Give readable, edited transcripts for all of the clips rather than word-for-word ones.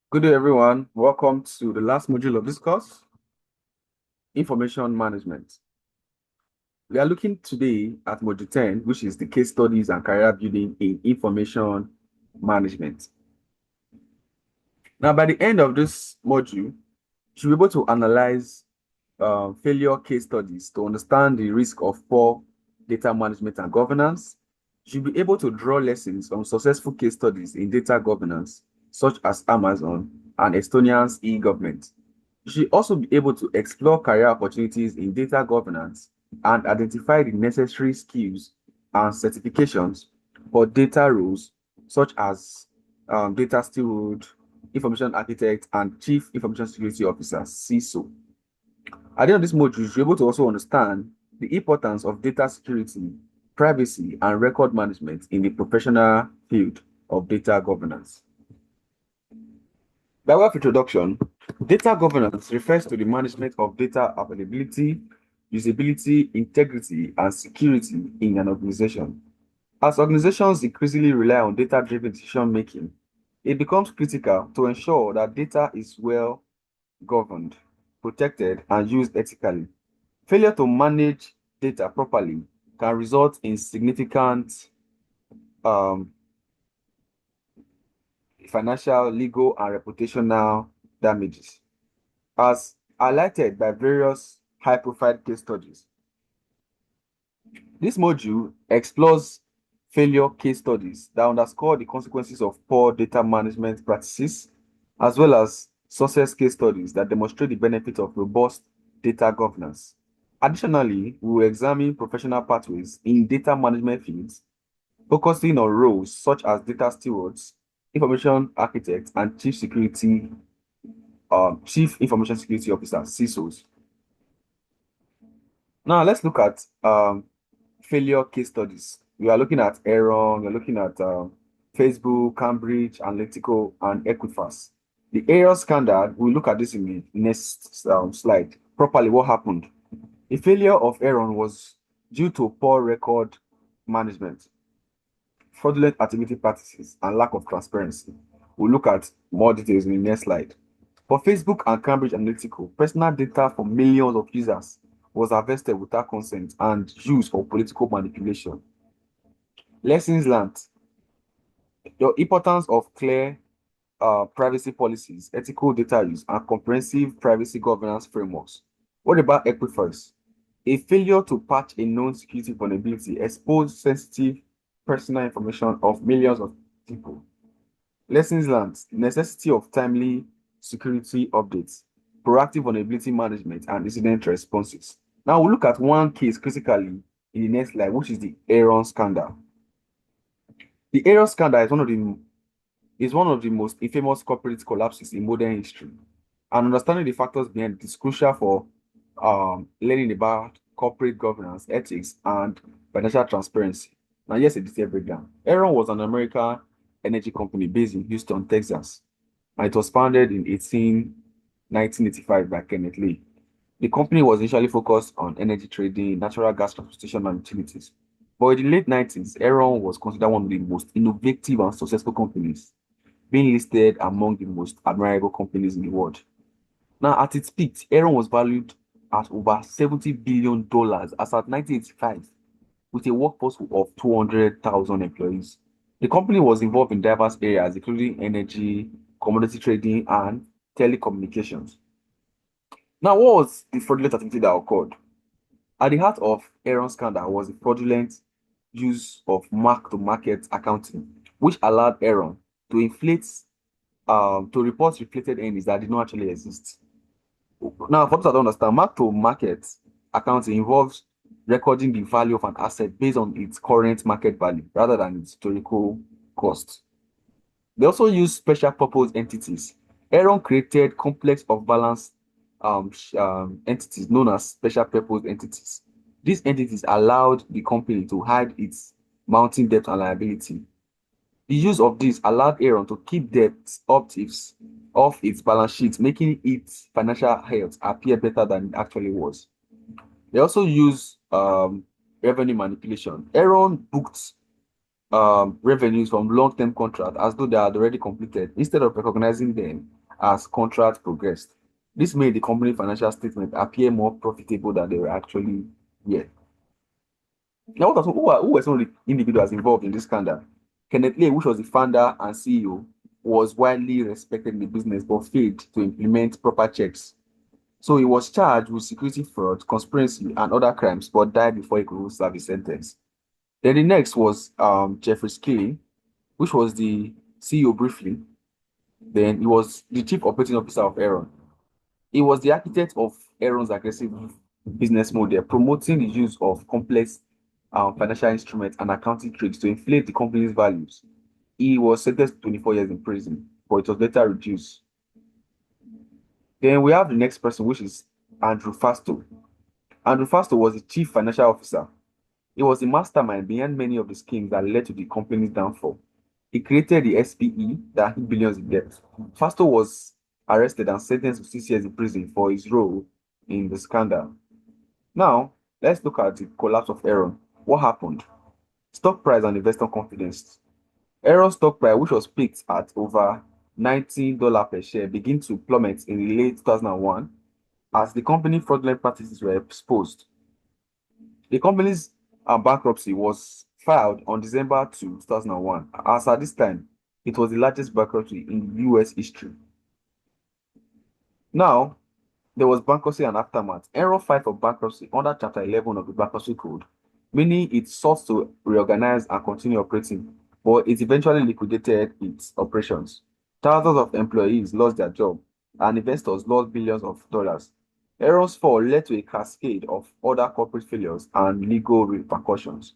Good day, everyone. Welcome to the last module of this course, Information Management. We are looking today at Module 10, which is the case studies and career building in information management. Now, by the end of this module, you should be able to analyze failure case studies to understand the risk of poor data management and governance. You should be able to draw lessons from successful case studies in data governance, such as Amazon and Estonia's e-government. You should also be able to explore career opportunities in data governance and identify the necessary skills and certifications for data roles, such as data steward, information architect, and chief information security officer, CISO. At the end of this module, you should be able to also understand the importance of data security, privacy, and record management in the professional field of data governance. By way of introduction, data governance refers to the management of data availability, usability, integrity, and security in an organization. As organizations increasingly rely on data-driven decision-making, it becomes critical to ensure that data is well governed, protected, and used ethically. Failure to manage data properly can result in significant um, financial, legal, and reputational damages, as highlighted by various high-profile case studies. This module explores failure case studies that underscore the consequences of poor data management practices, as well as success case studies that demonstrate the benefit of robust data governance. Additionally, we will examine professional pathways in data management fields, focusing on roles such as data stewards, information architects, and chief information security officers, CISOs. Now let's look at failure case studies. We are looking at Enroll, we're looking at Facebook, Cambridge Analytical, and Equifax. The Enroll scandal, we'll look at this in the next slide. Properly, what happened? The failure of Enroll was due to poor record management, fraudulent activity practices, and lack of transparency. We'll look at more details in the next slide. For Facebook and Cambridge Analytical, personal data for millions of users was harvested without consent and used for political manipulation. Lessons learned. The importance of clear privacy policies, ethical data use, and comprehensive privacy governance frameworks. What about Equifax? A failure to patch a known security vulnerability exposed sensitive personal information of millions of people. Lessons learned. Necessity of timely security updates, proactive vulnerability management, and incident responses. Now we'll look at one case critically in the next slide, which is the Enroll scandal. The Enroll scandal is one of the most infamous corporate collapses in modern history. And understanding the factors behind it is crucial for learning about corporate governance, ethics, and financial transparency. Now, here's a detailed breakdown. Enron was an American energy company based in Houston, Texas, and it was founded in 1985 by Kenneth Lee. The company was initially focused on energy trading, natural gas transportation, and utilities. But in the late 90s, Enron was considered one of the most innovative and successful companies, being listed among the most admirable companies in the world. Now, at its peak, Enron was valued at over $70 billion as at 1985, with a workforce of 200,000 employees. The company was involved in diverse areas, including energy, commodity trading, and telecommunications. Now, what was the fraudulent activity that occurred? At the heart of Enron's scandal was the fraudulent use of mark-to-market accounting, which allowed Enron to to report inflated earnings that did not actually exist. Now, for those that don't understand, mark-to-market accounting involves recording the value of an asset based on its current market value rather than its historical cost. They also use special purpose entities. Enron created complex of balance entities known as special purpose entities. These entities allowed the company to hide its mounting debt and liability. The use of this allowed Enron to keep debts off its balance sheet, making its financial health appear better than it actually was. They also use revenue manipulation. Enron booked revenues from long-term contracts as though they had already completed. Instead of recognizing them as contracts progressed. This made the company financial statement appear more profitable than they were actually were. Now, who were some of the individuals involved in this scandal? Kenneth Lay, which was the founder and CEO, was widely respected in the business but failed to implement proper checks. So he was charged with security fraud, conspiracy, and other crimes, but died before he could serve his sentence. Then the next was Jeffrey Skilling, which was the CEO briefly. Then he was the chief operating officer of Aaron. He was the architect of Aaron's aggressive business model, promoting the use of complex financial instruments and accounting tricks to inflate the company's values. He was sentenced to 24 years in prison, but it was later reduced. Then we have the next person, which is Andrew Fasto. Andrew Fasto was the chief financial officer. He was the mastermind behind many of the schemes that led to the company's downfall. He created the SPE that hid billions in debt. Fasto was arrested and sentenced to 6 years in prison for his role in the scandal. Now, let's look at the collapse of Aaron. What happened? Stock price and investor confidence. Aaron's stock price, which was peaked at over $19 per share, began to plummet in late 2001 as the company fraudulent practices were exposed. The company's bankruptcy was filed on December 2, 2001, as at this time, it was the largest bankruptcy in US history. Now, there was bankruptcy and aftermath. Enroll filed for bankruptcy under Chapter 11 of the Bankruptcy Code, meaning it sought to reorganize and continue operating, but it eventually liquidated its operations. Thousands of employees lost their job, and investors lost billions of dollars. Enroll's fall led to a cascade of other corporate failures and legal repercussions.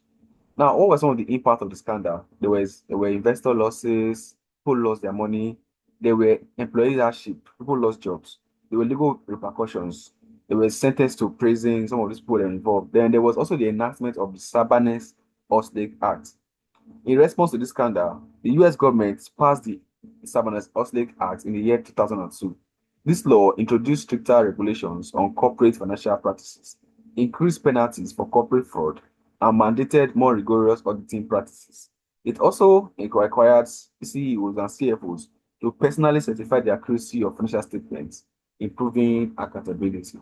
Now, what were some of the impact of the scandal? There were investor losses, people lost their money, there were employee hardship, people lost jobs, there were legal repercussions, they were sentenced to prison, some of these people were involved. Then there was also the enactment of the Sarbanes-Oxley Act. In response to this scandal, the US government passed the Sarbanes-Oxley Act in the year 2002. This law introduced stricter regulations on corporate financial practices, increased penalties for corporate fraud, and mandated more rigorous auditing practices. It also required CEOs and CFOs to personally certify the accuracy of financial statements, improving accountability.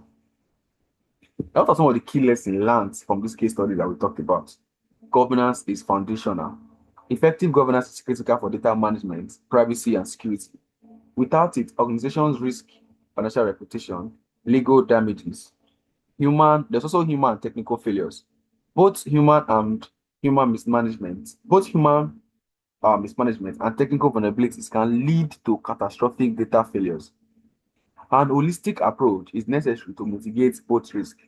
What are some of the key lessons learned from this case study that we talked about? Governance is foundational. Effective governance is critical for data management, privacy, and security. Without it, organizations risk financial reputation, legal damages. There's also human and technical failures. Both human mismanagement and technical vulnerabilities can lead to catastrophic data failures. An holistic approach is necessary to mitigate both risks.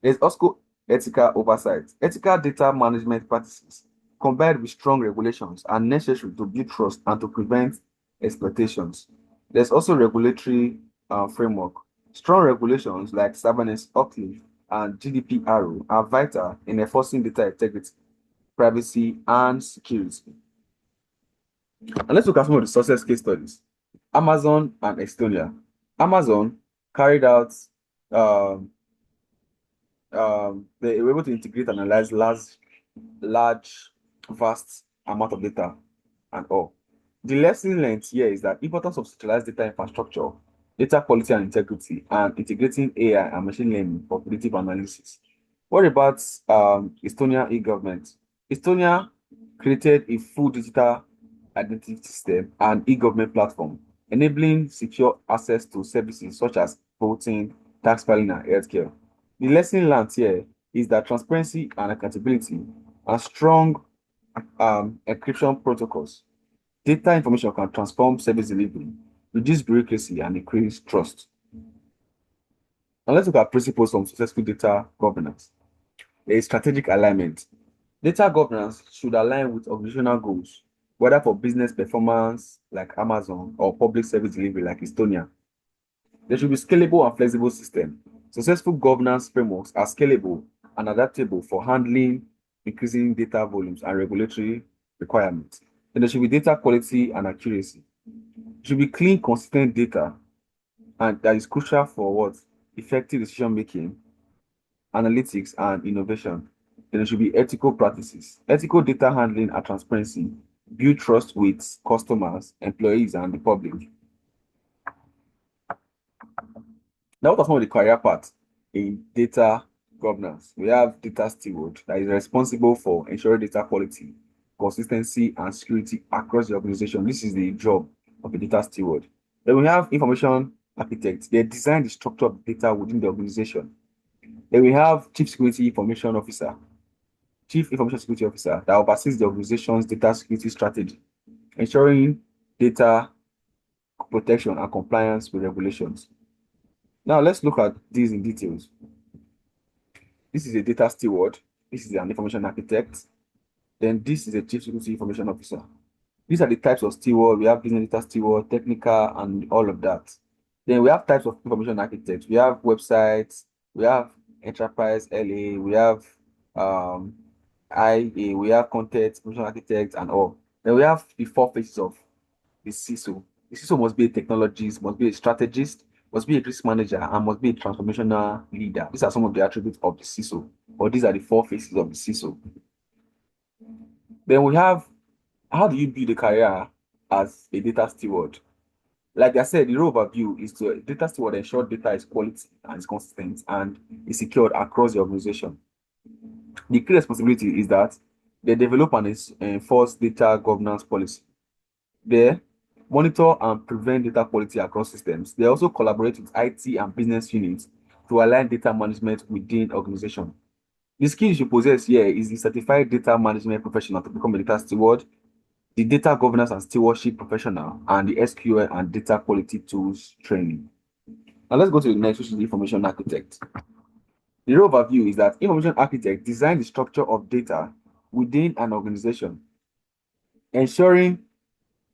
There's also ethical oversight. Ethical data management practices, combined with strong regulations, are necessary to build trust and to prevent exploitations. There's also regulatory framework. Strong regulations like Sarbanes-Oxley and GDPR are vital in enforcing data integrity, privacy, and security. And let's look at some of the success case studies. Amazon and Estonia. Amazon carried out they were able to integrate and analyze vast amount of data and all. The lesson learned here is that importance of centralized data infrastructure, data quality and integrity, and integrating AI and machine learning for predictive analysis. What about Estonia e-government? Estonia created a full digital identity system and e-government platform, enabling secure access to services such as voting, tax filing, and healthcare. The lesson learned here is that transparency and accountability and strong encryption protocols. Data information can transform service delivery, reduce bureaucracy, and increase trust. Now let's look at principles of successful data governance. There is strategic alignment. Data governance should align with organizational goals, whether for business performance like Amazon or public service delivery like Estonia. There should be scalable and flexible system. Successful governance frameworks are scalable and adaptable for handling increasing data volumes and regulatory requirements. Then there should be data quality and accuracy. There should be clean, consistent data, and that is crucial for what? Effective decision making, analytics, and innovation. Then there should be ethical practices. Ethical data handling and transparency build trust with customers, employees, and the public. Now, what are some of the career paths in data governance? We have data steward that is responsible for ensuring data quality, consistency, and security across the organization. This is the job of a data steward. Then we have information architects. They design the structure of data within the organization. Then we have chief security information officer, chief information security officer that oversees the organization's data security strategy, ensuring data protection and compliance with regulations. Now let's look at these in details. This is a data steward. This is an information architect. Then this is a chief security information officer. These are the types of steward. We have business data steward, technical, and all of that. Then we have types of information architects. We have websites, we have enterprise LA, we have IA, we have content information architects and all. Then we have the four phases of the CISO. The CISO must be a technologist, must be a strategist, must be a risk manager, and must be a transformational leader. These are some of the attributes of the CISO, or these are the four phases of the CISO. Then we have, how do you build a career as a data steward? Like I said, the role overview is to data steward ensure data is quality and is consistent and is secured across the organization. The key responsibility is that they develop and enforce data governance policy. They monitor and prevent data quality across systems. They also collaborate with IT and business units to align data management within organization. The skills you possess here is the certified data management professional to become a data steward, the data governance and stewardship professional, and the SQL and data quality tools training. Now let's go to the next, which is the information architect. The role overview is that information architect design the structure of data within an organization, ensuring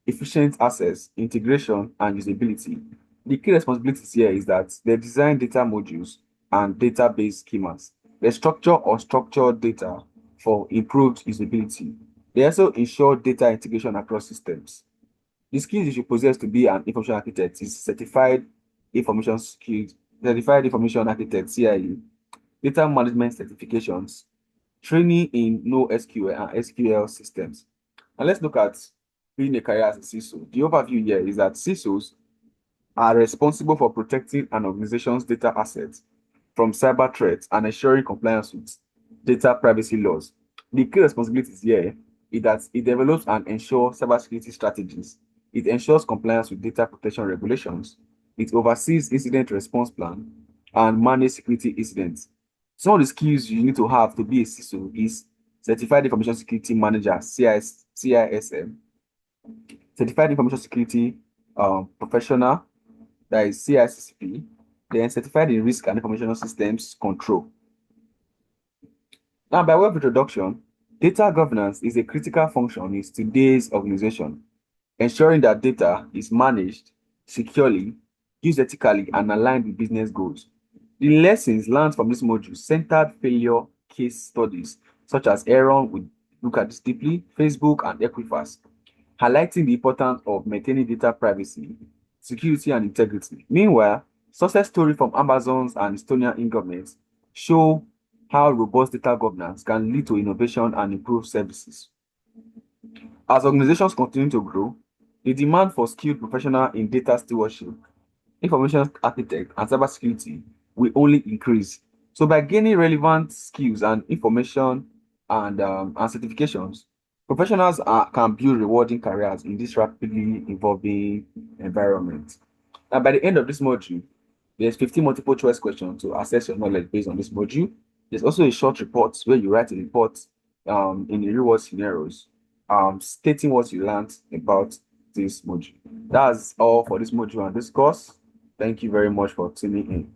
efficient access, integration, and usability. The key responsibilities here is that they design data modules and database schemas. They structure unstructured data for improved usability. They also ensure data integration across systems. The skills you should possess to be an information architect is certified information skills, certified information architect, CIE, data management certifications, training in NoSQL and SQL systems. And let's look at being a career as a CISO. The overview here is that CISOs are responsible for protecting an organization's data assets from cyber threats and ensuring compliance with data privacy laws. The key responsibilities here is that it develops and ensures cybersecurity strategies. It ensures compliance with data protection regulations. It oversees incident response plan and manage security incidents. Some of the skills you need to have to be a CISO is Certified Information Security Manager, CISM, Certified Information Security Professional, that is CICCP, then Certified in Risk and Information Systems Control. Now, by way of introduction, data governance is a critical function in today's organization, ensuring that data is managed securely, used ethically, and aligned with business goals. The lessons learned from this module centered failure case studies, such as Enroll, we look at this deeply, Facebook, and Equifax, highlighting the importance of maintaining data privacy, security, and integrity. Meanwhile, success stories from Amazon's and Estonian e-governments show how robust data governance can lead to innovation and improved services. As organizations continue to grow, the demand for skilled professionals in data stewardship, information architect, and cybersecurity will only increase. So by gaining relevant skills and information and certifications, professionals can build rewarding careers in this rapidly evolving environment. Now, by the end of this module, there's 15 multiple choice questions to assess your knowledge based on this module. There's also a short report where you write a report in the real world scenarios, stating what you learned about this module. That's all for this module and this course. Thank you very much for tuning in.